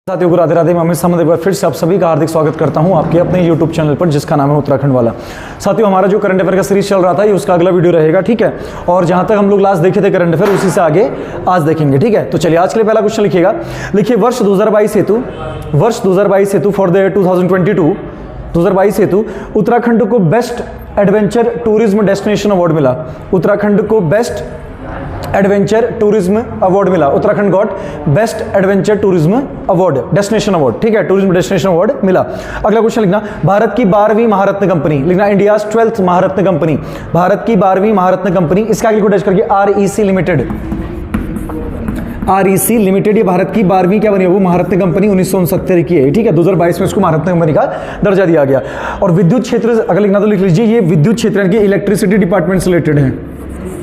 साथियों को राधे राधे। मैं अमित सामंत एक बार फिर से आप सभी का हार्दिक स्वागत करता हूं आपके अपने YouTube चैनल पर जिसका नाम है उत्तराखंड वाला। साथियों हमारा जो करंट अफेयर का सीरीज चल रहा था ये उसका अगला वीडियो रहेगा, ठीक है। और जहां तक हम लोग लास्ट देखे थे करंट अफेयर उसी से आगे आज देखेंगे, ठीक है। तो चलिए आज के लिए पहला क्वेश्चन लिखिएगा। लिखिए वर्ष 2022 हेतु फॉर द 2022 हेतु उत्तराखंड को best adventure tourism destination award मिला। उत्तराखंड को बेस्ट एडवेंचर टूरिज्म अवार्ड मिला। Uttarakhand got best adventure tourism award destination award, ठीक है, टूरिज्म डेस्टिनेशन अवार्ड मिला। अगला क्वेश्चन लिखना भारत की 12वीं महारत्न कंपनी, लिखना इंडियाज 12th महारत्न कंपनी, भारत की 12वीं महारत्न कंपनी, इसका आगे को डैश करके REC लिमिटेड, ये भारत की 12वीं क्या बनी, वो महारत्न कंपनी 1969 की है, ठीक है। 2022 में इसको महारत्न कंपनी का दर्जा दिया गया। और विद्युत क्षेत्र अगर लिखना तो लिख लीजिए, ये विद्युत क्षेत्र यानी कि इलेक्ट्रिसिटी डिपार्टमेंट से रिलेटेड है,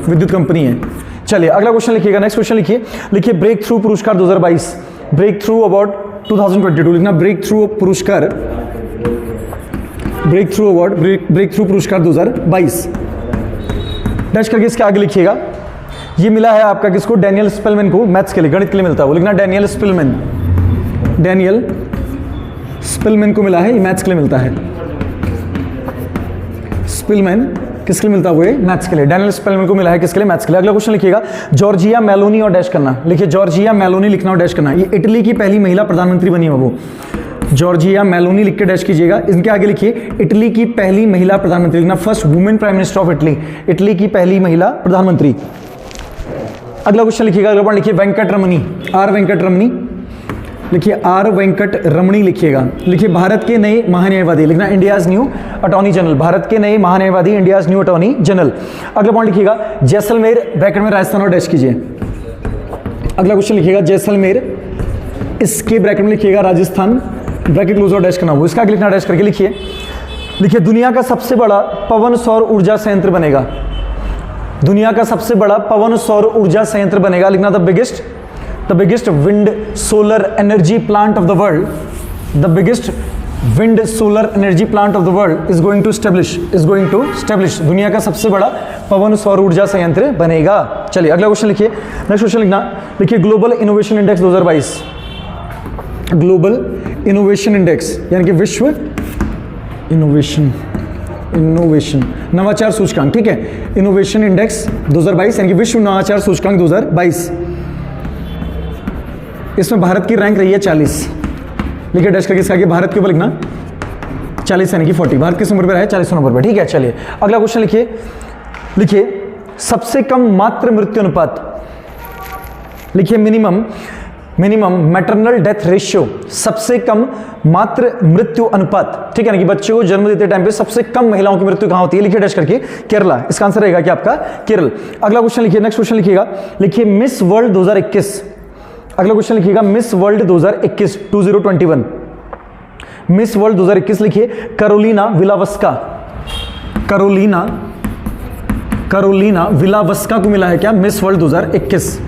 विद्युत कंपनी है। चलिए अगला क्वेश्चन लिखिएगा, नेक्स्ट क्वेश्चन लिखिए। लिखिए ब्रेक थ्रू पुरस्कार 2022, ब्रेक थ्रू अवार्ड 2022, लिखना ब्रेक थ्रू पुरस्कार, breakthrough award, breakthrough पुरस्कार 2022 डैश करके इसके आगे लिखिएगा। ये मिला है आपका किसको, डैनियल स्पेलमैन को, मैथ्स के लिए, गणित के लिए मिलता है वो, लिखना डैनियल स्पेलमैन को मिला है, ये मैथ्स के लिए मिलता है। स्पेलमैन किसके लिए मिलता है, वो मैथ्स के लिए, डैनियल स्पेलमैन को मिला है किसके लिए, मैथ्स के लिए। अगला क्वेश्चन लिखिएगा जॉर्जिया मेलोनी और डैश करना, लिखिए जॉर्जिया मेलोनी लिखना और डैश करना, ये इटली की पहली महिला प्रधानमंत्री बनी है वो, जॉर्जिया मेलोनी लिख के डैश कीजिएगा। इनके आगे लिखिए इटली की पहली महिला प्रधानमंत्री, लिखना first women prime minister of Italy, Italy की पहली महिला प्रधानमंत्री। अगला क्वेश्चन लिखिएगा, अगला पॉइंट लिखिए वेंकट रमनी, R वेंकट रमनी, लिखिए R वेंकट रमणी लिखिएगा। लिखिए भारत के नए महान्यायवादी, लिखना India's new attorney general, Bharat के नए महान्यायवादी इंडियाज न्यू अटॉर्नी जनरल। अगला पॉइंट लिखिएगा जैसलमेर ब्रैकेट में राजस्थान और डैश कीजिए। अगला क्वेश्चन लिखिएगा जैसलमेर, इसके ब्रैकेट में लिखिएगा राजस्थान, ब्रैकेट क्लोज और डैश करना हो, इसका लिखना डैश करके लिखिए। लिखिए दुनिया का सबसे बड़ा पवन सौर ऊर्जा संयंत्र बनेगा, दुनिया का सबसे बड़ा पवन सौर ऊर्जा संयंत्र बनेगा, लिखना the biggest wind solar energy plant of the world, the biggest wind solar energy plant of the world is going to establish, दुनिया का सबसे बड़ा पवन सौर ऊर्जा संयंत्र बनेगा। चलिए अगला क्वेश्चन लिखिए, नेक्स्ट क्वेश्चन लिखना, लिखिए global innovation index 2022, global innovation index यानी कि विश्व इनोवेशन नवाचार सूचकांक, ठीक है, इनोवेशन इंडेक्स 2022 यानी कि विश्व नवाचार सूचकांक 2022, इसमें भारत की रैंक रही है 40, लिखिए डैश करके इसके आगे भारत के ऊपर लिखना 40 यानी कि 40, भारत किस नंबर पर है, 40 नंबर पर, ठीक है। चलिए अगला क्वेश्चन लिखिए सबसे कम मातृ मृत्यु अनुपात, लिखिए मिनिमम मैटरनल डेथ रेशियो, सबसे कम मातृ मृत्यु अनुपात, ठीक है ना, कि बच्चे को जन्म देते टाइम पे सबसे कम महिलाओं की मृत्यु कहां होती है, लिखिए डैश करके केरला, इसका आंसर रहेगा कि आपका केरल। अगला क्वेश्चन लिखिए, नेक्स्ट क्वेश्चन लिखिएगा, लिखिए मिस वर्ल्ड 2021, अगला क्वेश्चन लिखिएगा मिस वर्ल्ड 2021 2021, मिस वर्ल्ड 2021 लिखिए कैरोलिना विलावस्का को मिला है क्या, मिस वर्ल्ड 2021,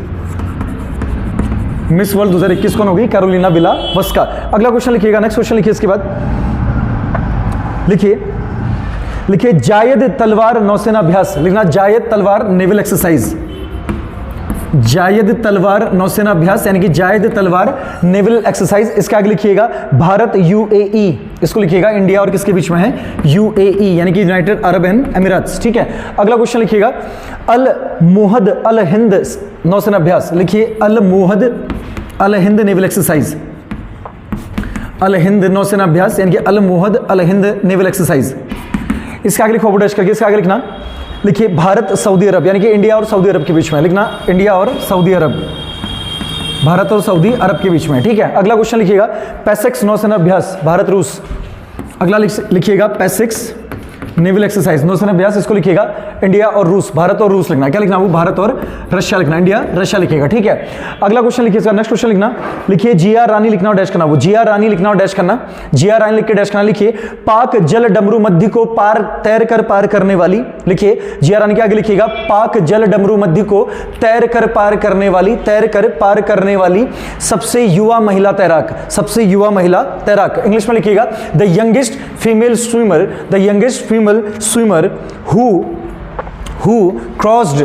मिस वर्ल्ड 2021 कौन होगी, कैरोलिना विलावस्का। अगला क्वेश्चन लिखिएगा, नेक्स्ट क्वेश्चन लिखिए, इसके बाद लिखिए जायद तलवार नौसेना अभ्यास, लिखना जायद तलवार नेवल एक्सरसाइज, जायद तलवार नौसेना अभ्यास यानी कि जायद तलवार नेवल एक्सरसाइज, इसके आगे लिखिएगा भारत UAE, इसको लिखिएगा इंडिया और किसके बीच में है, UAE यानी कि यूनाइटेड अरब एमिरेट्स, ठीक है। अगला क्वेश्चन लिखिएगा अल मोहद अल हिंद नौसेना अभ्यास, लिखिए अल मोहद अल हिंद नेवल एक्सरसाइज, अल हिंद नौसेना अभ्यास यानी कि अल मोहद अल हिंद नेवल एक्सरसाइज, इसके आगे लिखो डैश करके, इसके आगे लिखना, लिखिए भारत सऊदी अरब यानी कि इंडिया और सऊदी अरब के बीच में, लिखना इंडिया और सऊदी अरब, भारत और सऊदी अरब के बीच में, ठीक है। अगला क्वेश्चन लिखिएगा पैसिक्स नौसेना अभ्यास भारत रूस, अगला लिखिएगा पैसिक्स नेवल एक्सरसाइज नौसेना अभ्यास, इसको लिखिएगा इंडिया और रूस, भारत और रूस लिखना, क्या लिखना, वो भारत और रशिया लिखना, इंडिया रशिया लिखिएगा, ठीक है। अगला क्वेश्चन लिखिए, नेक्स्ट क्वेश्चन लिखना, लिखिए GR रानी लिखना और डैश करना, वो GR रानी लिखना और डैश करना, GR रानी लिख के डैश करना, लिखिए पाक जल डमरू मध्य को तैर कर पार करने वाली, लिखिए GR रानी के आगे लिखिएगा पाक जल डमरू मध्य को तैर कर पार करने वाली सबसे युवा महिला तैराक, सबसे युवा महिला तैराक, इंग्लिश में लिखिएगा the youngest female swimmer who crossed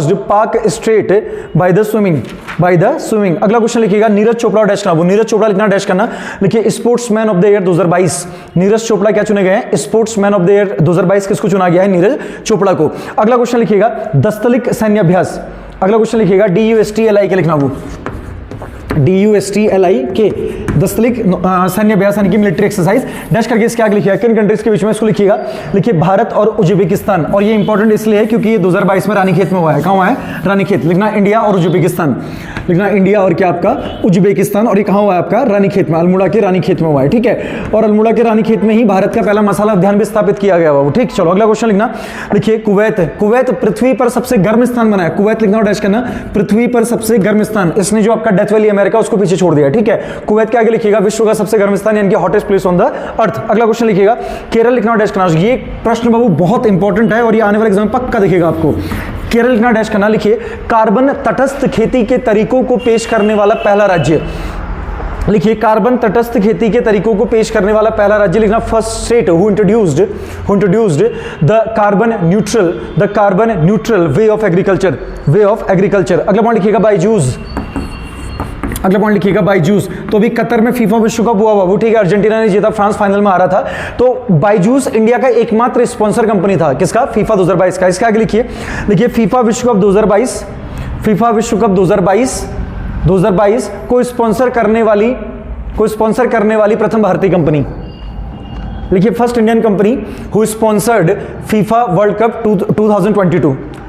the Park Strait by the swimming, by the swimming. अगला क्वेश्चन लिखिएगा नीरज चोपड़ा डैश करना, नीरज चोपड़ा लिखना डैश करना, लिखिए sportsman of the year 2022। Neeraj Chopra क्या चुने गए हैं? स्पोर्ट्समैन ऑफ द ईयर 2022 किसको चुना गया है? नीरज चोपड़ा को। अगला क्वेश्चन लिखिएगा दस्तलिक सैन्य अभ्यास। अगला क्वेश्चन लिखिएगा DUSTLI के लिखना, वो DUSTLI के दस्तलिक सैन्य अभ्यास यानी कि मिलिट्री एक्सरसाइज डैश करके इसके आगे लिखिएगा किन कंट्रीज के बीच में, इसको लिखिएगा, लिखिए भारत और उज्बेकिस्तान। और ये इंपॉर्टेंट इसलिए है क्योंकि ये 2022 में रानीखेत में हुआ है। कहाँ हुआ है? रानीखेत। लिखना इंडिया और उज्बेकिस्तान, लिखना इंडिया और क्या आपका उज्बेकिस्तान। और ये कहाँ हुआ है आपका? रानीखेत में, अल्मोड़ा के रानीखेत में हुआ है। ठीक है, और अल्मोड़ा के रानीखेत में ही भारत का पहला मसाला उद्यान भी स्थापित किया गया हुआ। ठीक, चलो अगला क्वेश्चन लिखना, लिखिए कुवैत। कुवैत पृथ्वी पर सबसे गर्म स्थान बना है। कुवैत लिखना और डैश करना, पृथ्वी पर सबसे गर्म स्थान। इसने जो आपका डेथ वैली अमेरिका उसको पीछे छोड़ दिया। ठीक है, कुवैत के आगे लिखिएगा विश्व का सबसे गर्म स्थान यानी कि hottest place on the earth. अगला क्वेश्चन लिखिएगा केरल लिखना और डैश करना। ये प्रश्न बाबू बहुत इंपॉर्टेंट है और ये आने वाले एग्जाम में पक्का दिखेगा आपको। केरल लिखना डैश करना, लिखिए कार्बन तटस्थ खेती के तरीकों को पेश करने वाला पहला राज्य। लिखिए कार्बन तटस्थ खेती के तरीकों को पेश करने वाला पहला राज्य। लिखना first state who introduced the carbon neutral way of agriculture. अगला पॉइंट लिखिएगा बायजूस। अगला पॉइंट लिखिएगा बायजूस। तो अभी कतर में फीफा विश्व कप हुआ बाबू। ठीक है, अर्जेंटीना ने जीता, फ्रांस फाइनल में आ रहा था। तो बायजूस इंडिया का एकमात्र स्पॉन्सर कंपनी था। किसका? फीफा 2022 का। इसके आगे लिखिए, लिखिए फीफा विश्व कप 2022 को स्पॉन्सर करने वाली प्रथम भारतीय कंपनी। लिखिए first Indian company who sponsored FIFA world cup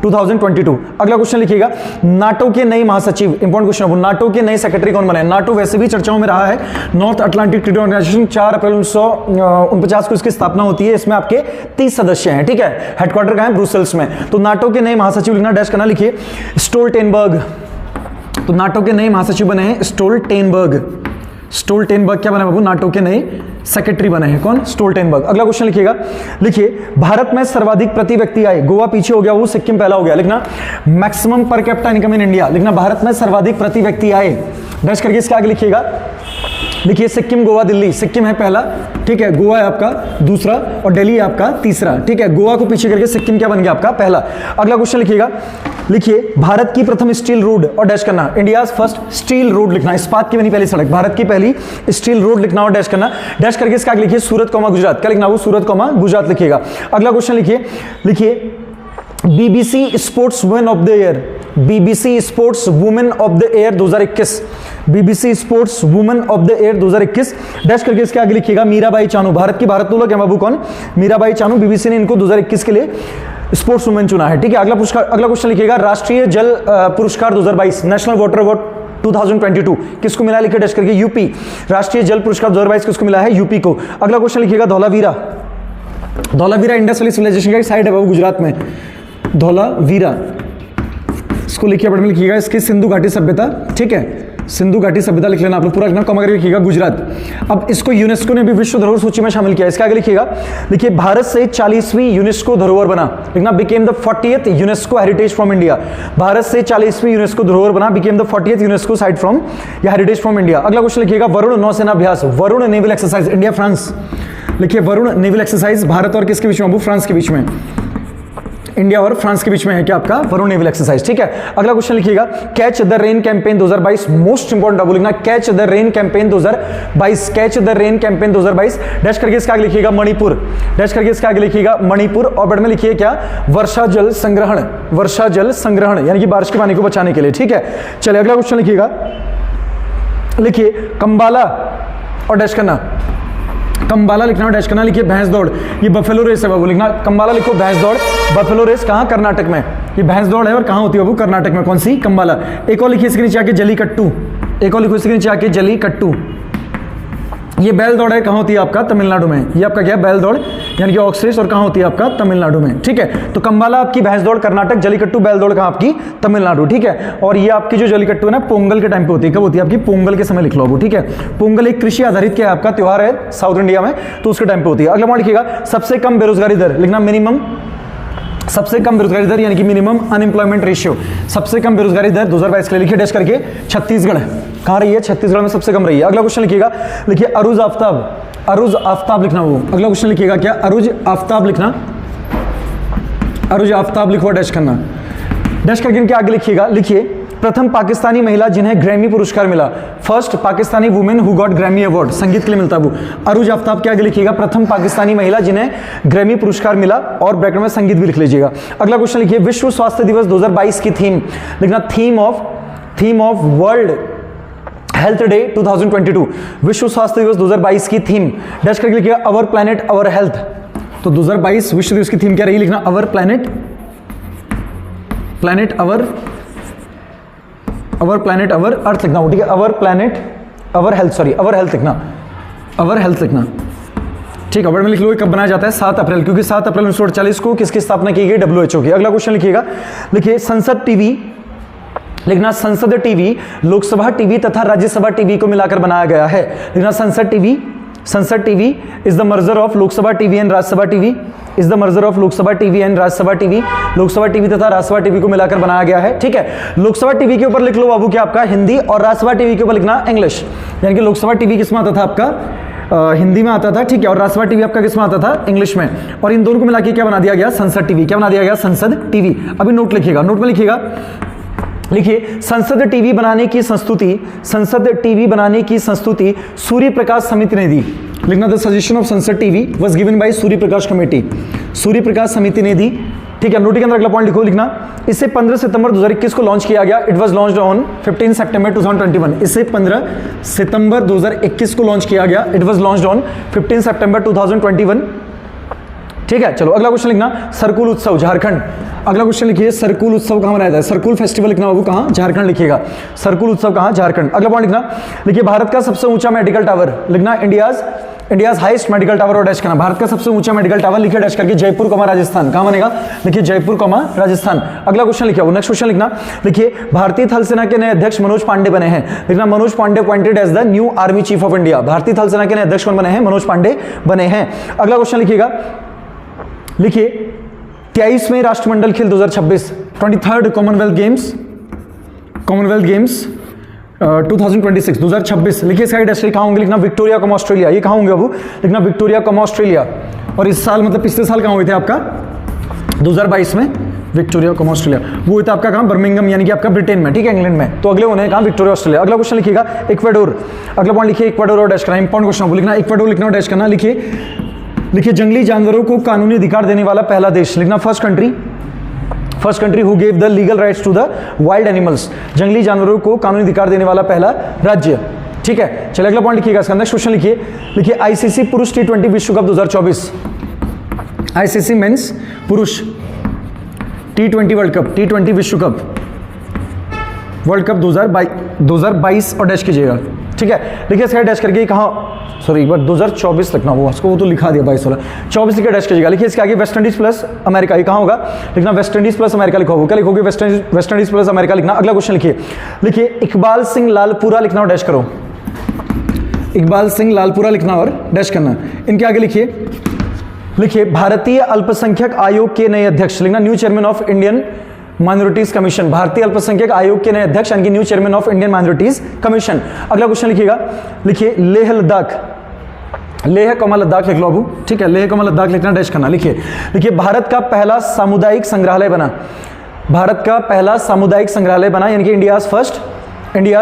2022। अगला क्वेश्चन लिखिएगा नाटो के नए महासचिव। इंपॉर्टेंट क्वेश्चन है, नाटो के नए सेक्रेटरी कौन बने? नाटो वैसे भी चर्चाओं में रहा है। नॉर्थ अटलांटिक ट्रीटी ऑर्गेनाइजेशन 4 अप्रैल 1949 को इसकी स्थापना होती है। इसमें आपके 30 सदस्य हैं। ठीक है, हेडक्वार्टर कहां है? ब्रुसेल्स में। तो नाटो के नए महासचिव लिखना डैश करना, लिखिए स्टोल्टेनबर्ग। तो नाटो के नए महासचिव बने हैं स्टोल्टेनबर्ग क्या बने बाबू? नाटो के नए सेक्रेटरी बने हैं। कौन? स्टोल्टेनबर्ग। अगला क्वेश्चन लिखिएगा, लिखिए भारत में सर्वाधिक प्रति व्यक्ति आय। गोवा पीछे हो गया, वो सिक्किम पहला हो गया। लिखना maximum per capita income in India. लिखना भारत में सर्वाधिक प्रति व्यक्ति आय डैश करके इसके आगे लिखिएगा, लिखिए सिक्किम, गोवा, दिल्ली। सिक्किम है पहला, ठीक है, गोवा है आपका दूसरा और दिल्ली है आपका तीसरा। ठीक है, गोवा को पीछे करके सिक्किम क्या बन गया आपका? पहला। अगला क्वेश्चन लिखिएगा, लिखिए भारत की प्रथम स्टील रोड और डैश करना, इंडियाज फर्स्ट स्टील रोड लिखना, इस्पात की बनी पहली सड़क, भारत की पहली स्टील रोड लिखना और डैश करना। डैश करके इसका आगे लिखिए सूरत कॉमा गुजरात। क्या लिखना? वो सूरत कॉमा गुजरात लिखिएगा। अगला क्वेश्चन लिखिए, लिखिए BBC sports women of the year, BBC sports women of the year 2021, BBC sports women of the year 2021 dash करके इसके आगे लिखिएगा मीराबाई चानू। भारत की भारतोलक है बाबू कौन? मीराबाई चानू। BBC ने इनको 2021 के लिए स्पोर्ट्स वुमेन चुना है। ठीक है, अगला क्वेश्चन लिखिएगा राष्ट्रीय जल पुरस्कार 2022, नेशनल वाटर अवार्ड 2022 किसको मिला? लिखिए डैश करके यूपी। राष्ट्रीय जल पुरस्कार 2022 किसको मिला है? यूपी को। अगला क्वेश्चन लिखिएगा धौलावीरा इंडस वैली सिविलाइजेशन का एक साइड है बाबू गुजरात में, धौलावीरा। इसको लिखिए, बड़े में लिखिएगा इसकी सिंधु घाटी सभ्यता। ठीक है, सिंधु घाटी सभ्यता लिख लेना आप लोग, पूरा लिखना, कॉमा करके लिखिएगा गुजरात। अब इसको यूनेस्को ने भी विश्व धरोहर सूची में शामिल किया। इसके आगे लिखिएगा, लिखिए भारत से 40वीं यूनेस्को धरोहर बना, लिखना became the 40th UNESCO heritage from India. Bharat से 40वीं यूनेस्को धरोहर बना, became the 40th UNESCO site from या हेरिटेज फ्रॉम इंडिया। अगला क्वेश्चन लिखिएगा वरुण नौसेना अभ्यास, Varun naval exercise, India France. लिखिए वरुण नेवल एक्सरसाइज भारत और किसके बीच में? फ्रांस के बीच में, इंडिया और फ्रांस के बीच में है क्या आपका? Varun naval exercise. ठीक है, अगला क्वेश्चन लिखिएगा catch the rain campaign 2022, most important आप लिखना catch the rain campaign 2022, catch the rain campaign 2022 dash करके इसका आगे लिखिएगा मणिपुर, डैश करके इसका आगे लिखिएगा मणिपुर और बड़ में लिखिए क्या? वर्षा जल संग्रहण यानी कि बारिश के पानी को बचाने के लिए। ठीक है, चलिए अगला क्वेश्चन लिखिएगा, लिखिए कंबाला और डैश करना, कंबाला लिखना और डैश करना, लिखिए भैंस दौड़, ये बफेलो रेस है बाबू, लिखना कंबाला लिखो भैंस दौड़, बफेलो रेस कहाँ? कर्नाटक में। ये भैंस दौड़ है और कहाँ होती है बाबू? कर्नाटक में। कौन सी? कंबाला। एक और लिखिए इसके नीचे आके जलीकट्टू, एक और लिखो इसके नीचे आके जलीकट्टू, ये बैल दौड़ है, कहाँ होती है आपका? तमिलनाडु में। ये आपका क्या है? बैल दौड़ यानी कि ऑक्स रेस और कहाँ होती है आपका? तमिलनाडु में। ठीक है, तो कंबाला आपकी भैंस दौड़ कर्नाटक, जलीकट्टू बैल दौड़ कहाँ आपकी? तमिलनाडु। ठीक है, और ये आपकी जो जलीकट्टू है ना पोंगल के टाइम पे होती है। कब होती है आपकी? पोंगल के समय लिख लो। ठीक है, पोंगल एक कृषि आधारित क्या है आपका? त्योहार है साउथ इंडिया में, तो उसके टाइम पे होती है। अगला पॉइंट लिखिएगा सबसे कम बेरोजगारी दर, लिखना मिनिमम, सबसे कम बेरोजगारी दर यानी कि मिनिमम अनएम्प्लॉयमेंट रेशियो, सबसे कम बेरोजगारी दर 2022 के लिए लिखिए डैश करके छत्तीसगढ़। कहाँ रही है? छत्तीसगढ़ में सबसे कम रही है। अगला क्वेश्चन लिखिएगा, लिखिए अरुज आफ्ताब लिखना वो। अगला क्वेश्चन लिखिएगा क्या? अरुज आफ्ताब लिखना, अरुज आफ्ताब लिखो डैश करना, डैश करके इनके आगे लिखिएगा, लिखिए प्रथम पाकिस्तानी महिला जिन्हें ग्रैमी पुरस्कार मिला, first Pakistani women who got Grammy award, संगीत के लिए मिलता है वो। अरुज आफ्ताब के आगे लिखिएगा प्रथम पाकिस्तानी महिला जिन्हें ग्रैमी पुरस्कार मिला, और ब्रैकेट में संगीत भी लिख लीजिएगा। अगला क्वेश्चन लिखिए, विश्व स्वास्थ्य दिवस 2022 की थीम लिखना, theme of world health day 2022, विश्व स्वास्थ्य दिवस 2022 की थीम डैश करके लिखिएगा अवर प्लैनेट अवर हेल्थ। तो 2022 विश्व दिवस की थीम क्या रही, लिखना अवर प्लैनेट अवर अर्थ लिखना, ठीक है, अवर प्लैनेट अवर हेल्थ लिखना, अवर हेल्थ लिखना, ठीक है। वर्ड में लिख लो कब बनाया जाता है, 7 अप्रैल, क्योंकि 7 अप्रैल 1948 को किसकी स्थापना की गई, WHO की। अगला क्वेश्चन लिखिएगा, लिखिए संसद टीवी लिखना, संसद टीवी लोकसभा टीवी तथा राज्यसभा टीवी को मिलाकर बनाया गया है, लिखना संसद TV is the merger of Lok Sabha TV and Rajya Sabha TV, is the merger of Lok Sabha TV and Rajya Sabha TV, Lok Sabha TV तथा राज्यसभा टीवी को मिलाकर बनाया गया है, ठीक है। लोकसभा टीवी के ऊपर लिख लो बाबू क्या आपका हिंदी, और राज्यसभा टीवी के ऊपर लिखना इंग्लिश, यानी कि लोकसभा टीवी किसमें आता था आपका हिंदी में आता था, ठीक है, और राज्यसभा टीवी आपका किसमें आता था इंग्लिश में, और इन दोनों को मिला के क्या बना दिया गया, संसद टीवी। क्या बना दिया गया, संसद टीवी। अभी नोट लिखिएगा, नोट में लिखिएगा, लिखिए संसद टीवी बनाने की संस्तुति सूर्य प्रकाश समिति ने दी, लिखना the suggestion of Sansad TV was given by Surya Prakash committee, Surya Prakash समिति ने दी, ठीक है। नोट के अंदर अगला पॉइंट लिखो, लिखना इसे 15 सितंबर 2021 को लॉन्च किया गया, इट वाज लॉन्च्ड ऑन 15 सितंबर 2021, इसे 15 सितंबर 2021 को लॉन्च किया गया, इट वाज लॉन्च्ड ऑन 15 सितंबर 2021, ठीक है। चलो अगला क्वेश्चन लिखना, सरकुल उत्सव झारखंड। अगला क्वेश्चन लिखिए, सरकुल उत्सव कहां मनाया जाता है, सरकुल फेस्टिवल लिखना बाबू कहां, झारखंड लिखिएगा, सरकुल उत्सव कहां, झारखंड। अगला पॉइंट लिखना, लिखिए भारत का सबसे ऊंचा मेडिकल टावर, लिखना इंडियाज हाईएस्ट मेडिकल टावर, और डैश करना भारत का सबसे ऊंचा मेडिकल टावर, लिखिए डैश करके जयपुर कमा राजस्थान, कहां बनेगा, लिखिए जयपुर कमा राजस्थान। अगला क्वेश्चन लिखिए, नेक्स्ट क्वेश्चन लिखना, लिखिए भारतीय थल सेना के नए अध्यक्ष मनोज पांडे बने हैं, लिखना Manoj Pandey appointed as the new army chief of India, भारतीय थल सेना के नए अध्यक्ष कौन बने हैं, मनोज पांडे बने हैं। अगला क्वेश्चन लिखिएगा, लिखिए 23वें राष्ट्रमंडल खेल 2026, 23rd कॉमनवेल्थ गेम्स 2026, लिखिए इसका डेस्टिनेशन कहाँ होंगे, लिखना विक्टोरिया कॉम ऑस्ट्रेलिया, ये कहाँ होंगे बाबू, लिखना विक्टोरिया कॉम ऑस्ट्रेलिया, और इस साल मतलब पिछले साल कहाँ हुए थे आपका 2022 में विक्टोरिया कॉम ऑस्ट्रेलिया, वो हुआ था आपका कहाँ, बर्मिंघम यानी कि आपका ब्रिटेन में, ठीक है, इंग्लैंड में, तो अगले होने कहाँ विक्टोरिया ऑस्ट्रेलिया। अगला क्वेश्चन लिखिएगा इक्वाडोर, अगला पॉइंट लिखिए इक्वाडोर और डैश करना, इंपॉर्टेंट क्वेश्चन लिखना, इक्वाडोर लिखना और डैश करना, लिखिए जंगली जानवरों को कानूनी अधिकार देने वाला पहला देश, लिखना first country who gave the legal rights to the wild animals, जंगली जानवरों को कानूनी अधिकार देने वाला पहला राज्य, ठीक है। चलिए अगला पॉइंट लिखिएगा, इसका नेक्स्ट क्वेश्चन लिखिए आईसीसी पुरुष T20 विश्व कप 2024, आईसीसी मेंस पुरुष T20 वर्ल्ड कप, T20 विश्व कप वर्ल्ड कप 2022 और डैश कीजिएगा, ठीक है। लिखिए इसका डैश करके कहाँ, सॉरी एक बार 2024 लिखना, वो तो लिखा दिया 22 वाला, 24 लिखकर डैश कीजिएगा। लिखिए इसके आगे वेस्ट इंडीज प्लस अमेरिका, ये कहाँ होगा, लिखना वेस्ट इंडीज प्लस अमेरिका लिखा होगा, क्या लिखोगे, वेस्ट इंडीज प्लस अमेरिका लिखना। अगला क्वेश्चन लिखिए इकबाल सिंह लालपुरा लिखना और डैश करो, इकबाल सिंह लालपुरा लिखना और डैश करना। इनके आगे लिखिए भारतीय अल्पसंख्यक आयोग के नए अध्यक्ष, लिखना new chairman of Indian minorities commission, भारतीय अल्पसंख्यक आयोग के नए अध्यक्ष यानी कि new chairman of Indian minorities commission. अगला क्वेश्चन लिखिए लेह कमा लद्दाख लिख लो अबू, ठीक है, लेह कमा लद्दाख लिखना डैश करना। लिखिए भारत का पहला सामुदायिक संग्रहालय बना, भारत का पहला सामुदायिक संग्रहालय बना यानी कि India's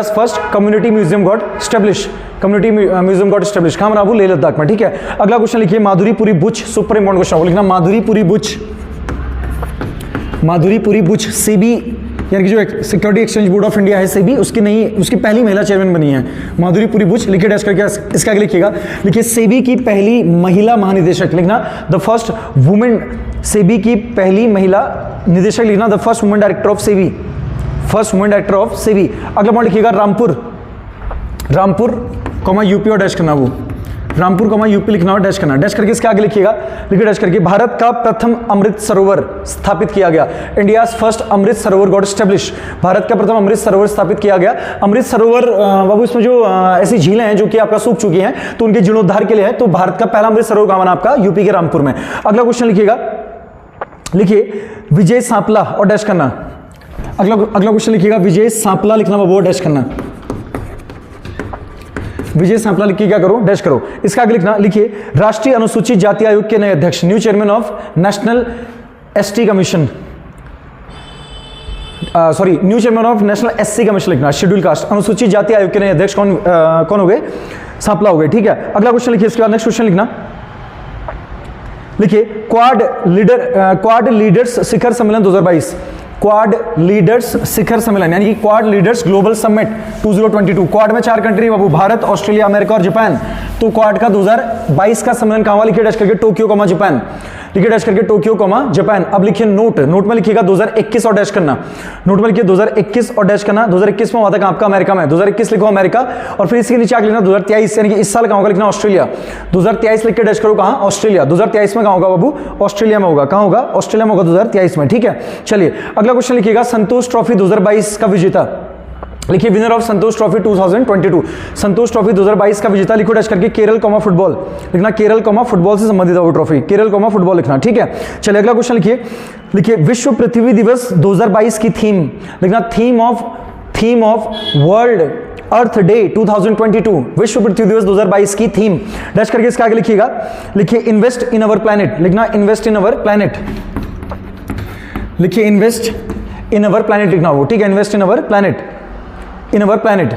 first community museum got establish, community museum got establish, कहां बना अबू, लेह लद्दाख में, ठीक है। अगला क्वेश्चन लिखिए माधुरीपुरी बुच, सुपर इंपॉर्टेंट क्वेश्चन लिखना, माधुरीपुरी बुच सेबी यानी कि जो security exchange board of India है सेबी, उसकी पहली महिला चेयरमैन बनी है माधुरीपुरी बुच, लिखिए डैश करके इसका आगे लिखिए सेबी की पहली महिला महानिदेशक, लिखना द फर्स्ट वुमेन, सेबी की पहली महिला निदेशक, लिखना the first women director of SEBI, first women director of SEBI. अगला पॉइंट लिखिएगा रामपुर कॉमा यूपी और डैश करना, वो रामपुर कॉमा यूपी लिखना और डैश करना, डैश करके इसके आगे लिखिए डैश करके भारत का प्रथम अमृत सरोवर स्थापित किया गया, India's first Amrit Sarovar got establish, Bharat का प्रथम अमृत सरोवर स्थापित किया गया। अमृत सरोवर बाबू इसमें जो ऐसी झीलें हैं जो कि आपका सूख चुकी हैं तो उनके जीर्णोद्धार के लिए है, तो भारत का पहला अमृत सरोवर कहां बना आपका, यूपी के रामपुर में। अगला क्वेश्चन लिखिए विजय सांपला और डैश करना, अगला क्वेश्चन लिखिएगा विजय सांपला लिखना वो डैश करना, विजय सांपला लिख के क्या करो, डैश करो। इसका आगे लिखिए राष्ट्रीय अनुसूचित जाति आयोग के नए अध्यक्ष, new chairman of national ST commission, sorry, new chairman of national SC commission लिखना, शेड्यूल कास्ट, अनुसूचित जाति आयोग के नए अध्यक्ष कौन हो गए? सांपला हो गए, ठीक है। अगला क्वेश्चन लिखिए, इसके बाद नेक्स्ट क्वेश्चन लिखना, लिखिए क्वाड लीडर्स शिखर सम्मेलन 2022, क्वाड लीडर्स शिखर सम्मेलन यानी कि quad leaders global summit 2022। Quad में 4 कंट्री बाबू, भारत, ऑस्ट्रेलिया, अमेरिका और जापान। तो क्वाड का 2022 का सम्मेलन कहां हुआ? लिखिए डैश करके टोक्यो कॉमा जापान, लिखिए डैश करके टोक्यो कॉमा जापान। अब लिखिए नोट में लिखिएगा 2021 और डैश करना, नोट में लिखिए 2021 और डैश करना। 2021 में हुआ था कहां? आपका अमेरिका में, 2021 लिखो अमेरिका, और फिर इसके नीचे आगे लिखना 2023 यानी कि इस साल कहां होगा? लिखना ऑस्ट्रेलिया। 2023 लिख के डैश करो, कहां? ऑस्ट्रेलिया। 2023 में कहां होगा बाबू? ऑस्ट्रेलिया में होगा। कहां होगा? ऑस्ट्रेलिया में होगा 2023 में, ठीक है। चलिए अगला क्वेश्चन लिखिएगा, संतोष ट्रॉफी 2022 का विजेता, लिखिए winner of Santosh trophy 2022, Santosh trophy 2022 का विजेता, लिखो डैश करके केरल कॉमा फुटबॉल, लिखना केरल कॉमा फुटबॉल से संबंधित है वो ट्रॉफी, केरल कॉमा फुटबॉल लिखना, ठीक है। चलिए अगला क्वेश्चन लिखिए, लिखिए विश्व पृथ्वी दिवस 2022 की थीम, लिखना theme of world earth day 2022, विश्व पृथ्वी दिवस 2022 की थीम, डैश करके इसके आगे लिखिएगा, लिखिए इन्वेस्ट इन अवर प्लैनेट, लिखना इन्वेस्ट इन अवर प्लैनेट, लिखिए इन्वेस्ट इन अवर प्लैनेट लिखना वो, ठीक है, invest in our planet, in our planet,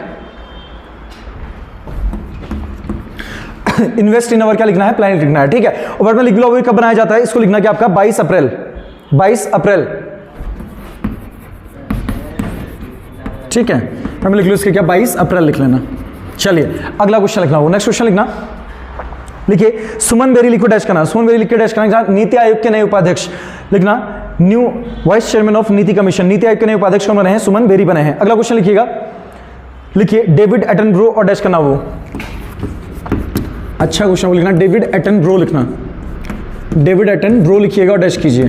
invest in our क्या लिखना है? प्लैनेट लिखना है, ठीक है। और वर्ड में लिख लो कब बनाया जाता है, इसको लिखना क्या आपका? 22 अप्रैल, 22 अप्रैल, ठीक है। मैं लिख लो इसके क्या? 22 अप्रैल लिख लेना। चलिए अगला क्वेश्चन लिखना वो, नेक्स्ट क्वेश्चन लिखना, लिखिए सुमन बेरी, लिखो डैश करना, सुमन बेरी लिख के डैश करना, नीति आयोग के नए उपाध्यक्ष, लिखना न्यू वाइस चेयरमैन ऑफ नीति कमीशन, नीति आयोग के नए उपाध्यक्ष कौन बने हैं? सुमन बेरी बने हैं। अगला क्वेश्चन लिखिएगा, लिखिए डेविड एटनब्रो और डैश करना वो, अच्छा क्वेश्चन लिखना, डेविड एटनब्रो लिखना, डेविड एटनब्रो लिखिएगा और डैश कीजिए,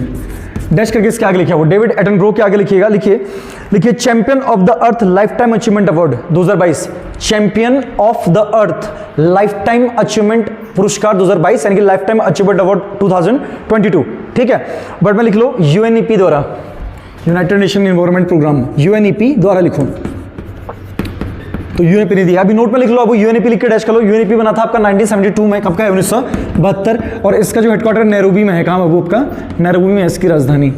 डैश करके इसके आगे लिखिए वो, डेविड एटनब्रो के आगे लिखिएगा, लिखिए champion of the earth life time achievement award 2022, champion of the earth life time achievement पुरस्कार 2022 यानी कि लाइफ टाइम अचीवमेंट अवार्ड 2022, ठीक है। बट में लिख लो यूएनईपी द्वारा, United Nation Environment Programme, UNEP द्वारा लिखो, तो यूएनईपी नहीं दिया, अभी नोट में लिख लो, अब यूएनईपी लिख के डैश कर लो। यूएनईपी बना था आपका 1972 में, कब का है? 1972, और इसका जो हेडक्वार्टर नैरोबी में है, कहां बाबू आपका? नैरोबी में इसकी राजधानी।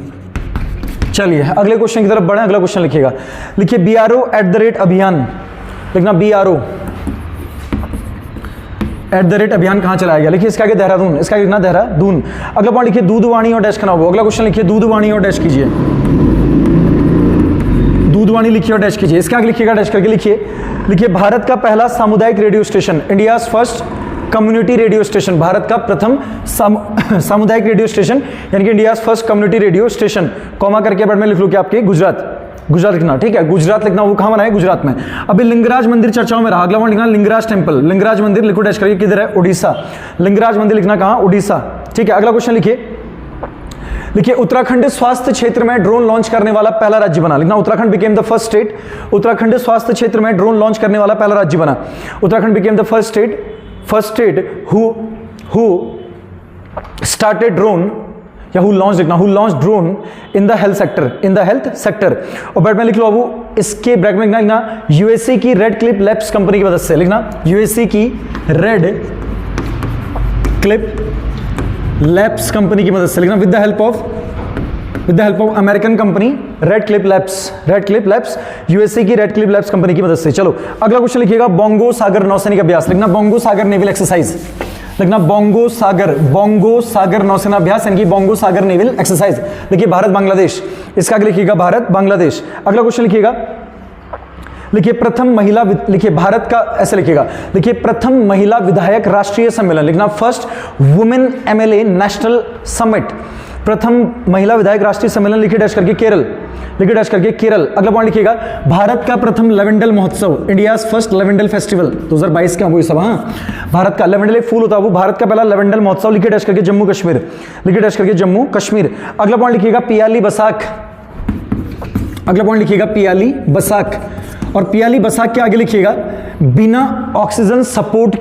चलिए अगले क्वेश्चन की तरफ बढ़े, अगला क्वेश्चन लिखिएगा, लिखिए BRO अभियान, लिखना BRO अभियान कहां चलाया गया? लिखिए इसके आगे देहरादून, इसका लिखना देहरादून। अगला पॉइंट लिखिए दूधवाणी और डैश करना होगा, अगला क्वेश्चन लिखिए दूधवाणी और डैश कीजिए, दूधवाणी लिखिए और डैश कीजिए, इसके आगे लिखिएगा डैश करके, लिखिए भारत का पहला सामुदायिक radio station, India's first community radio station, Bharat का प्रथम सामुदायिक रेडियो स्टेशन यानी कि India's first community radio station, comma करके बाद में लिख लो कि आपके गुजरात लिखना, ठीक है, गुजरात लिखना, वो कहां बना है? गुजरात में। अभी लिंगराज मंदिर चर्चाओं में रहा, अगला वर्ड लिखना लिंगराज टेंपल, लिंगराज मंदिर लिखो डैश करके, किधर है? उड़ीसा, लिंगराज मंदिर लिखना कहां? उड़ीसा, ठीक है। अगला क्वेश्चन लिखिए उत्तराखंड स्वास्थ्य क्षेत्र में ड्रोन लॉन्च करने वाला पहला राज्य बना, लिखना Uttarakhand became the first state, Uttarakhand स्वास्थ्य क्षेत्र में ड्रोन लॉन्च करने वाला पहला राज्य बना, Uttarakhand became the first state who started drone या हु लॉन्च लिखना, who launch drone in the health sector, और बैट में लिख लो अब इसके ब्रैकेट में लिखना यूएसए की रेड क्लिप लैब्स कंपनी की मदद से, लिखना यूएसए की रेड क्लिप लैब्स कंपनी की मदद से, लिखना with the help of American company red clip labs, USA की रेड क्लिप लैब्स कंपनी की मदद से। चलो अगला क्वेश्चन लिखिएगा बोंगो सागर नौसैनिक अभ्यास, लिखना बोंगो सागर नेवल एक्सरसाइज, लिखना बोंगो सागर नौसेना अभ्यास यानी कि बोंगो सागर नेवल एक्सरसाइज, लिखिए भारत बांग्लादेश, इसका आगे लिखिएगा भारत बांग्लादेश। अगला क्वेश्चन लिखिएगा, लिखिए प्रथम महिला, लिखिए भारत का ऐसे लिखिएगा, लिखिए प्रथम महिला विधायक राष्ट्रीय सम्मेलन, लिखना first women MLA national summit, प्रथम महिला विधायक राष्ट्रीय सम्मेलन, लिखिए डैश करके केरल, लिखिए डैश करके केरल। अगला पॉइंट लिखिएगा भारत का प्रथम लेवेंडल महोत्सव, इंडियाज फर्स्ट लेवेंडल फेस्टिवल 2022 का वो सब, हाँ भारत का लेवेंडल एक फूल होता है वो, भारत का पहला लेवेंडल महोत्सव, लिखिए डैश करके जम्मू कश्मीर, लिखिए डैश करके जम्मू कश्मीर। अगला पॉइंट लिखिएगा पियाली बसाख, अगला पॉइंट लिखिएगा पियाली बसाख, और पियाली बसाख के आगे लिखिएगा बिना ऑक्सीजन सपोर्ट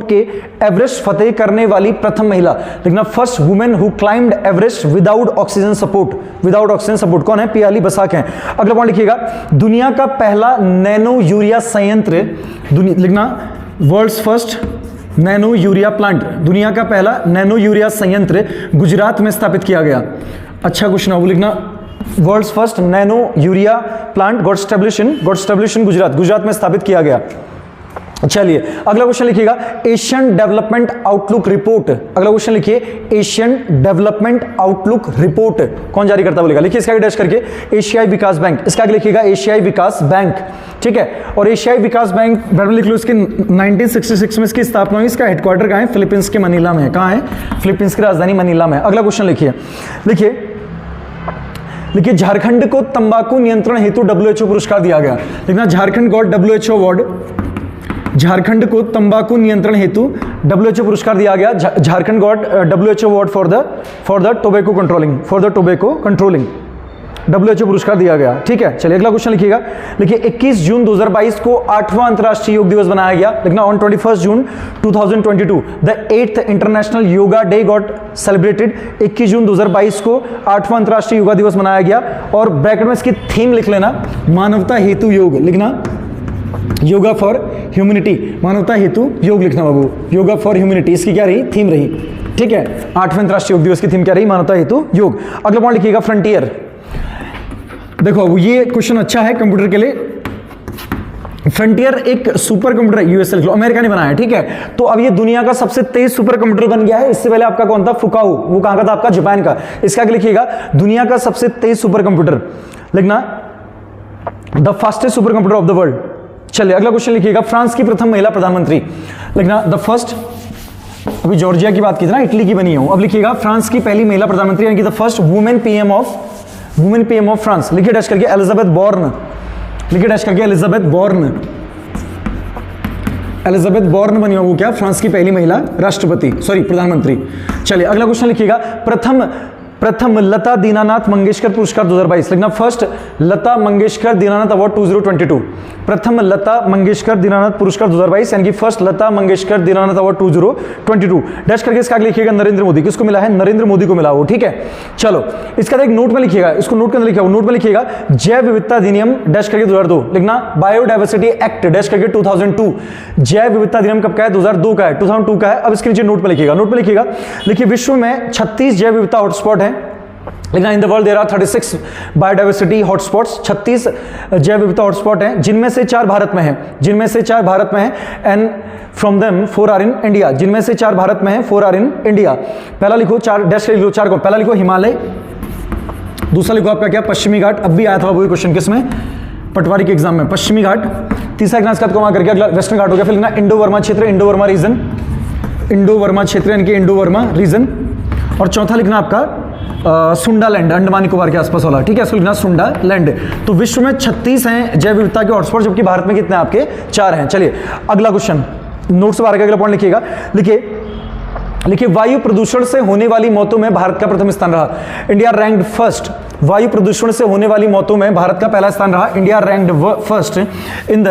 के एवरेस्ट फतेह करने वाली प्रथम महिला, लिखना first women who climbed Everest without oxygen support, कौन है? पियाली बसाख है। अगला पॉइंट लिखिएगा दुनिया का पहला नैनो यूरिया संयंत्र, लिखना world's first nano urea plant, दुनिया का पहला नैनो यूरिया संयंत्र गुजरात में स्थापित किया गया। अच्छा क्वेश्चन है वो, लिखना world's first nano urea plant got establish in Gujarat में स्थापित किया गया। चलिए अगला क्वेश्चन लिखिएगा, एशियन डेवलपमेंट आउटलुक रिपोर्ट। अगला क्वेश्चन लिखिए, एशियन डेवलपमेंट आउटलुक रिपोर्ट कौन जारी करता बोलेगा, लिखिए इसका डैश करके, एशियाई विकास बैंक। इसका लिखिएगा एशियाई विकास बैंक, ठीक है। और एशियाई विकास बैंक बैठ में लिख लो, इसकी 1966 में इसकी स्थापना हुई। इसका हेडक्वार्टर कहाँ है, फिलीपींस के मनीला में है। कहाँ है, फिलीपींस की राजधानी मनीला में। अगला क्वेश्चन लिखिए, लिखिए झारखंड को तंबाकू नियंत्रण हेतु WHO पुरस्कार दिया गया। लिखना Jharkhand got WHO award, Jharkhand को तंबाकू नियंत्रण हेतु WHO पुरस्कार दिया गया। Jharkhand got WHO award for the tobacco controlling WHO पुरस्कार दिया गया, ठीक है। चलिए अगला क्वेश्चन लिखिएगा, लिखिए 21 जून 2022 को 8वां अंतर्राष्ट्रीय योग दिवस बनाया गया। लिखना on 21 June 2022 the 8th international yoga day got celebrated. 21 जून 2022 को 8वां अंतर्राष्ट्रीय योगा दिवस मनाया गया। और ब्रैकेट में इसकी थीम लिख लेना, मानवता हेतु योग। लिखना योगा फॉर ह्यूमैनिटी, मानवता हेतु योग लिखना बाबू, योगा फॉर ह्यूमैनिटी इसकी क्या रही, थीम रही, ठीक है। 8वें अंतर्राष्ट्रीय योग दिवस की थीम क्या रही, मानवता हेतु योग। अगला पॉइंट लिखिएगा फ्रंटियर। देखो ये क्वेश्चन अच्छा है कंप्यूटर के लिए। फ्रंटियर एक सुपर कंप्यूटर है, यूएस अमेरिका ने बनाया है, ठीक है। तो अब ये दुनिया का सबसे तेज सुपर कंप्यूटर बन गया है। इससे पहले आपका कौन था, फुकाओ, वो कहां का था आपका, जापान का। इसका लिखिएगा दुनिया का सबसे तेज सुपर कंप्यूटर, लिखना the fastest super computer of the world. चलिए अगला क्वेश्चन लिखिएगा, फ्रांस की प्रथम महिला प्रधानमंत्री। लिखना द फर्स्ट, अभी जॉर्जिया की बात की थी ना, इटली की बनी है। अब लिखिएगा फ्रांस की पहली महिला प्रधानमंत्री यानी कि the first women PM of France. लिखिए डैश करके एलिजाबेथ बॉर्न, लिखिए डैश करके एलिजाबेथ बॉर्न बनी वो क्या, फ्रांस की पहली महिला प्रधानमंत्री। चलिए अगला क्वेश्चन लिखिएगा, प्रथम लता दीनानाथ मंगेशकर पुरस्कार 2022। लिखना फर्स्ट लता मंगेशकर दीनानाथ अवार्ड 2022, प्रथम लता मंगेशकर दीनानाथ पुरस्कार 2022 यानी कि first Lata Mangeshkar Dinanath award 2022। Dash करके इसका लिखिएगा नरेंद्र मोदी। किसको मिला है, नरेंद्र मोदी को मिला वो, ठीक है। चलो इसका एक नोट में लिखिएगा, इसको नोट के अंदर लिखिएगा, नोट में लिखिएगा जैव विविधता अधिनियम डैश करके 2002। लिखना बायोडाइवर्सिटी एक्ट डैश करके 2002। जैव विविधता अधिनियम कब का है, 2002 का है, 2002 का है। अब इसके नीचे नोट में लिखिएगा, नोट में लिखिएगा, लिखिए विश्व में 36 जैव विविधता हॉटस्पॉट है। लिखना in the world there are 36 biodiversity hotspots, 36 जैव विविधता हॉटस्पॉट हैं, जिनमें से 4 भारत में हैं, and from them 4 are in India. जिनमें से 4 भारत में हैं, 4 आर इन इंडिया। पहला लिखो 4 डैश लिखो 4 को, पहला लिखो हिमालय, दूसरा लिखो आपका क्या, पश्चिमी घाट। अब भी आया था वो क्वेश्चन किसमें, पटवारी के एग्जाम में, पश्चिमी घाट। तीसरा ग्रास का कमा करके अगला वेस्टर्न घाट हो गया। फिर लिखना इंडो वर्मा क्षेत्र, इंडो वर्मा क्षेत्र यानी कि इंडो वर्मा रीजन। और चौथा लिखना आपका सुंडा लैंड, अंडमान निकोबार के आसपास वाला, ठीक है, इसको लिखना सुंडा लैंड। तो विश्व में 36 हैं जैव विविधता के हॉटस्पॉट, जबकि भारत में कितने आपके 4 हैं। चलिए अगला क्वेश्चन, नोट से बाहर का अगला पॉइंट लिखिएगा, लिखिए वायु प्रदूषण से होने वाली मौतों में भारत का प्रथम स्थान रहा। इंडिया रैंक्ड फर्स्ट, वायु प्रदूषण से होने वाली मौतों में भारत का पहला स्थान रहा। India ranked first in the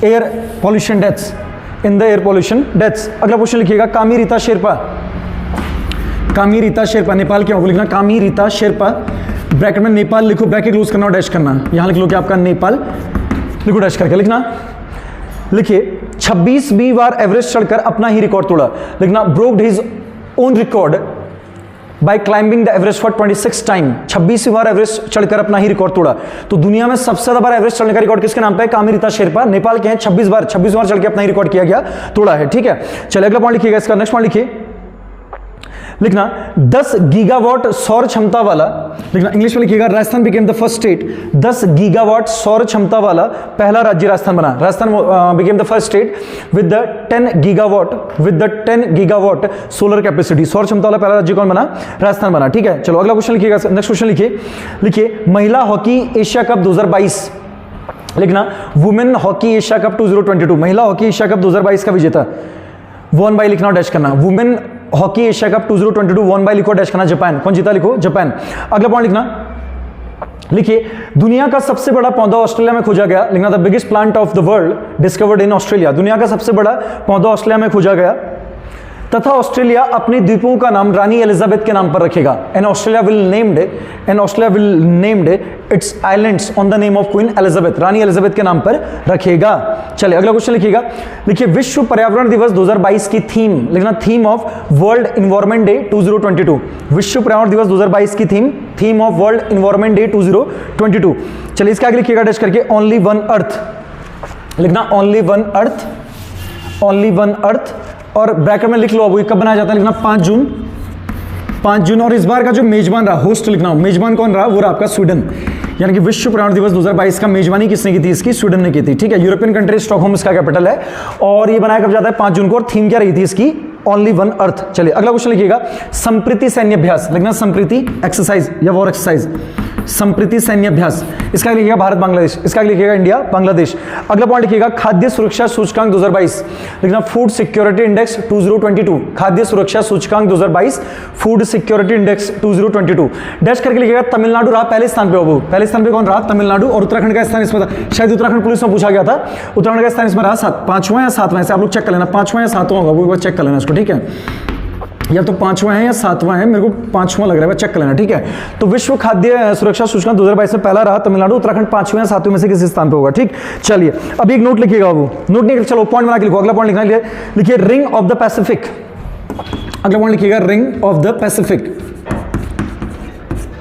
air pollution deaths, अगला क्वेश्चन लिखिएगा, कामी रीता शेरपा नेपाल के, लिखना कामी रीता शेरपा, ब्रैकेट में नेपाल लिखो, ब्रैकेट क्लोज करना और डैश करना। यहां लिख लो कि आपका नेपाल, लिखो डैश करके। लिखना लिखिए 26वीं बार एवरेस्ट चढ़कर अपना ही रिकॉर्ड तोड़ा। लिखना broked his own record by climbing the Everest for 26 time. 26वीं बार एवरेस्ट चढ़कर अपना ही रिकॉर्ड तोड़ा। तो दुनिया में सबसे ज्यादा बार एवरेस्ट चढ़ने का रिकॉर्ड किसके नाम पे है, कामी रीता शेरपा, नेपाल के हैं। 26 बार चढ़ के अपना ही रिकॉर्ड किया गया, तोड़ा है, ठीक है। चलिए अगला पॉइंट लिखिएगा, इसका नेक्स्ट पॉइंट लिखिए, लिखना 10 गीगावाट सौर क्षमता वाला, लिखना इंग्लिश में लिखिएगा, Rajasthan became the first state, 10 gigawatt सौर क्षमता वाला पहला राज्य राजस्थान बना। Rajasthan became the first state with the 10 gigawatt solar capacity, सौर क्षमता वाला पहला राज्य कौन बना, राजस्थान बना, ठीक है। चलो अगला क्वेश्चन लिखिएगा, नेक्स्ट क्वेश्चन लिखिए महिला हॉकी एशिया कप 2022। लिखना वुमेन हॉकी एशिया कप 2022, महिला हॉकी एशिया कप 2022 का विजेता, वॉन बाय लिखना डैश करना। Women hockey Asia cup 2022 won by लिखो डैश करना, जापान। कौन जीता, लिखो जापान। अगला पॉइंट लिखना, लिखिए दुनिया का सबसे बड़ा पौधा ऑस्ट्रेलिया में खोजा गया। लिखना the biggest plant of the world discovered in Australia, दुनिया का सबसे बड़ा पौधा ऑस्ट्रेलिया में खोजा गया। तथा ऑस्ट्रेलिया अपने द्वीपों का नाम रानी एलिजाबेथ के नाम पर रखेगा। And Australia will named it's islands on the name of queen Elizabeth, Rani Elizabeth के नाम पर रखेगा। चलिए अगला क्वेश्चन लिखिएगा। देखिए विश्व पर्यावरण दिवस 2022 की थीम लिखना, theme of world environment day 2022। विश्व पर्यावरण दिवस 2022 की theme of world environment day 2022। चलिए इसके आगे लिखिएगा डैश करके, ओनली वन अर्थ लिखना, only one earth, only one earth. और ब्रैकेट में लिख लो, अब ये कब बनाया जाता है लिखना 5 जून, 5 जून। और इस बार का जो मेजबान रहा, होस्ट लिखना, मेजबान कौन रहा, वो रहा आपका स्वीडन। यानी कि विश्व पर्यावरण दिवस 2022 का मेजबानी किसने की थी, इसकी स्वीडन ने की थी। ठीक है, यूरोपियन कंट्री स्टॉकहोम इसका कैपिटल है। और ये बनाया कब जाता है 5 जून को, और थीम क्या रही थी इसकी, ओनली वन अर्थ। चलिए अगला क्वेश्चन लिखिएगा, संप्रीति सैन्य अभ्यास लिखना, संप्रीति एक्सरसाइज या वॉर एक्सरसाइज, संप्रीति सैन्य अभ्यास। इसका लिखिएगा भारत बांग्लादेश, इसका लिखिएगा इंडिया बांग्लादेश। अगला पॉइंट लिखिएगा, खाद्य सुरक्षा सूचकांक 2022 लिखना, फूड सिक्योरिटी इंडेक्स 2022, खाद्य सुरक्षा सूचकांक 2022, फूड सिक्योरिटी इंडेक्स 2022। डैश करके लिखिएगा, तमिलनाडु रहा पहले स्थान पे, बाबू पहले स्थान पे कौन रहा, तमिलनाडु। और उत्तराखंड का स्थान इसमें था, शायद उत्तराखंड पुलिस में पूछा गया था, उत्तराखंड का स्थान इसमें रहा 5वां या 7वां, से आप लोग चेक कर लेना, 5वां या 7वां होगा, वो एक बार चेक कर लेना इसको। ठीक है, या तो 5वां है या 7वां है, मेरे को 5वां लग रहा है, चेक कर लेना। ठीक है, तो विश्व खाद्य सुरक्षा सूचकांक 2022 में पहला रहा तमिलनाडु, उत्तराखंड 5वें या 7वें में से किसी स्थान पे होगा। ठीक, चलिए अभी एक नोट लिखिएगा, वो नोट नहीं, चलो पॉइंट बना के लिखो। अगला पॉइंट लिखना, लिखिए रिंग ऑफ द पैसिफिक। अगला पॉइंट लिखिएगा, ring of the Pacific,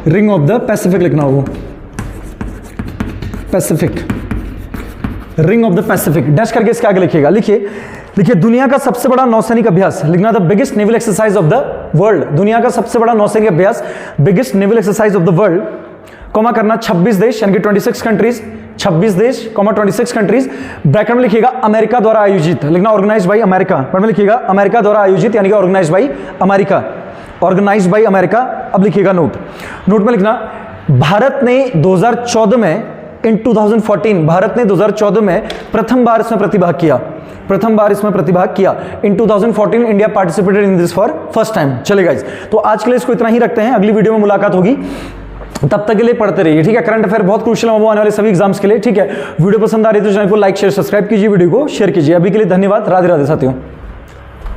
ring of the Pacific लिखना, वो Pacific, ring of the Pacific. Dash करके इसके आगे लिखिएगा, लिखिए दुनिया का सबसे बड़ा नौसैनिक अभ्यास लिखना, the biggest naval exercise of the world, दुनिया का सबसे बड़ा नौसैनिक अभ्यास, biggest naval exercise of the world, comma करना 26 देश यानी कि 26 कंट्रीज, 26 देश कॉमा 26 कंट्रीज। ब्रैकेट में लिखिएगा अमेरिका द्वारा आयोजित लिखना, ऑर्गेनाइज बाई अमेरिका। ब्रैकेट में लिखिएगा अमेरिका द्वारा आयोजित यानी कि organise by America, organise by America. अब लिखिएगा नोट में लिखना, भारत ने 2014 में इन 2014 भारत ने 2014 में प्रथम बार इसमें प्रतिभाग किया। इन 2014 India participated in this for first time. चले गाइस, तो आज के लिए इसको इतना ही रखते हैं, अगली वीडियो में मुलाकात होगी, तब तक के लिए पढ़ते रहिए। ठीक है, करंट अफेयर बहुत क्रूशियल है आने वाले सभी एग्जाम्स के लिए। ठीक है, वीडियो पसंद आ रही है तो चैनल को लाइक शेयर सब्सक्राइब कीजिए, वीडियो को शेयर कीजिए। अभी के लिए धन्यवाद, राधे राधे साथियों।